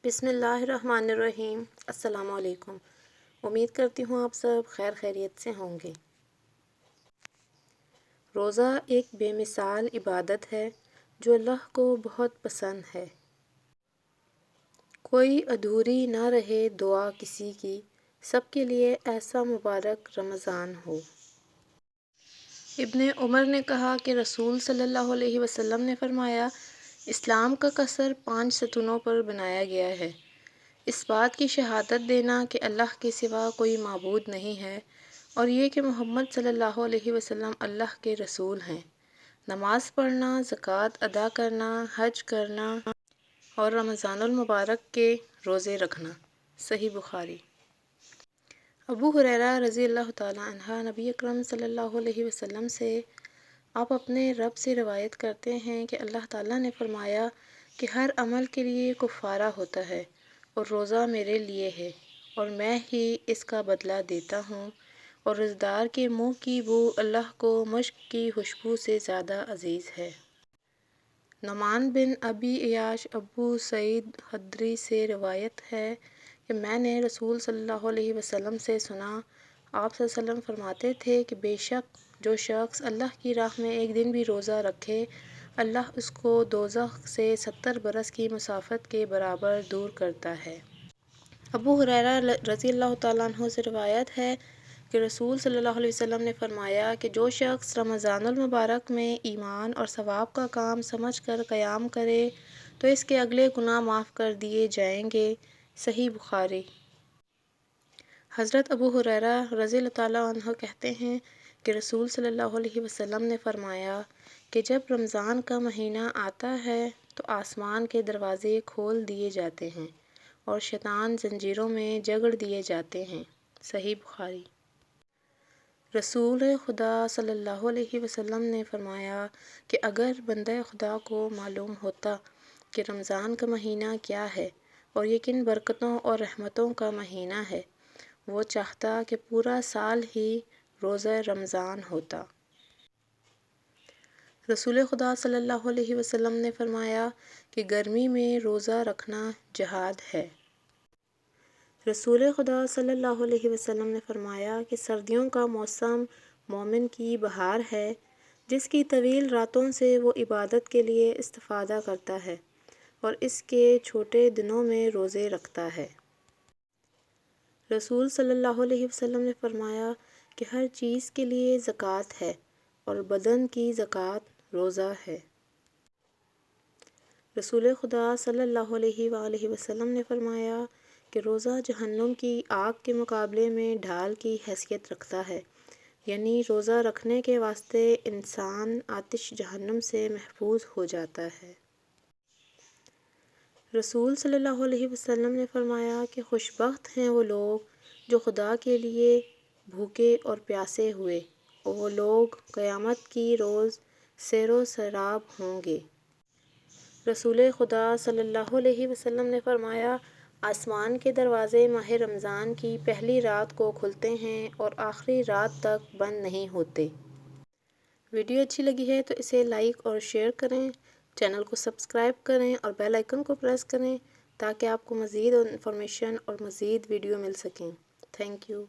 بسم اللہ الرحمن الرحیم۔ السلام علیکم۔ امید کرتی ہوں آپ سب خیر خیریت سے ہوں گے۔ روزہ ایک بے مثال عبادت ہے جو اللہ کو بہت پسند ہے۔ کوئی ادھوری نہ رہے دعا کسی کی، سب کے لیے ایسا مبارک رمضان ہو۔ ابن عمر نے کہا کہ رسول صلی اللہ علیہ وسلم نے فرمایا، اسلام کا قصر 5 ستونوں پر بنایا گیا ہے۔ اس بات کی شہادت دینا کہ اللہ کے سوا کوئی معبود نہیں ہے، اور یہ کہ محمد صلی اللہ علیہ وسلم اللہ کے رسول ہیں، نماز پڑھنا، زکوٰۃ ادا کرنا، حج کرنا اور رمضان المبارک کے روزے رکھنا۔ صحیح بخاری۔ ابو ہریرہ رضی اللہ تعالیٰ عنہ نبی اکرم صلی اللہ علیہ وسلم سے آپ اپنے رب سے روایت کرتے ہیں کہ اللہ تعالیٰ نے فرمایا کہ ہر عمل کے لیے کفارہ ہوتا ہے، اور روزہ میرے لیے ہے، اور میں ہی اس کا بدلہ دیتا ہوں، اور روزدار کے منہ کی بو اللہ کو مشک کی خوشبو سے زیادہ عزیز ہے۔ نعمان بن ابی عیاش ابو سعید خدری سے روایت ہے کہ میں نے رسول صلی اللہ علیہ وسلم سے سنا، آپ صلی اللہ علیہ وسلم فرماتے تھے کہ بے شک جو شخص اللہ کی راہ میں ایک دن بھی روزہ رکھے، اللہ اس کو دوزخ سے 70 برس کی مسافت کے برابر دور کرتا ہے۔ ابو ہریرہ رضی اللہ تعالیٰ عنہ سے روایت ہے کہ رسول صلی اللہ علیہ وسلم نے فرمایا کہ جو شخص رمضان المبارک میں ایمان اور ثواب کا کام سمجھ کر قیام کرے تو اس کے اگلے گناہ معاف کر دیے جائیں گے۔ صحیح بخاری۔ حضرت ابو ہریرہ رضی اللہ تعالیٰ عنہ کہتے ہیں کہ رسول صلی اللہ علیہ وسلم نے فرمایا کہ جب رمضان کا مہینہ آتا ہے تو آسمان کے دروازے کھول دیے جاتے ہیں اور شیطان زنجیروں میں جکڑ دیے جاتے ہیں۔ صحیح بخاری۔ رسول خدا صلی اللہ علیہ وسلم نے فرمایا کہ اگر بندہ خدا کو معلوم ہوتا کہ رمضان کا مہینہ کیا ہے اور یہ کن برکتوں اور رحمتوں کا مہینہ ہے، وہ چاہتا کہ پورا سال ہی روزہ رمضان ہوتا۔ رسول خدا صلی اللہ علیہ وسلم نے فرمایا کہ گرمی میں روزہ رکھنا جہاد ہے۔ رسول خدا صلی اللہ علیہ وسلم نے فرمایا کہ سردیوں کا موسم مومن کی بہار ہے، جس کی طویل راتوں سے وہ عبادت کے لیے استفادہ کرتا ہے اور اس کے چھوٹے دنوں میں روزے رکھتا ہے۔ رسول صلی اللہ علیہ وسلم نے فرمایا کہ ہر چیز کے لیے زکوٰۃ ہے، اور بدن کی زکوٰۃ روزہ ہے۔ رسول خدا صلی اللہ علیہ وآلہ وسلم نے فرمایا کہ روزہ جہنم کی آگ کے مقابلے میں ڈھال کی حیثیت رکھتا ہے، یعنی روزہ رکھنے کے واسطے انسان آتش جہنم سے محفوظ ہو جاتا ہے۔ رسول صلی اللہ علیہ وسلم نے فرمایا کہ خوش بخت ہیں وہ لوگ جو خدا کے لیے بھوکے اور پیاسے ہوئے، اور وہ لوگ قیامت کی روز سیر و سراب ہوں گے۔ رسول خدا صلی اللہ علیہ وسلم نے فرمایا، آسمان کے دروازے ماہ رمضان کی پہلی رات کو کھلتے ہیں اور آخری رات تک بند نہیں ہوتے۔ ویڈیو اچھی لگی ہے تو اسے لائک اور شیئر کریں، چینل کو سبسکرائب کریں اور بیل آئیکن کو پریس کریں تاکہ آپ کو مزید انفارمیشن اور مزید ویڈیو مل سکیں۔ Thank you.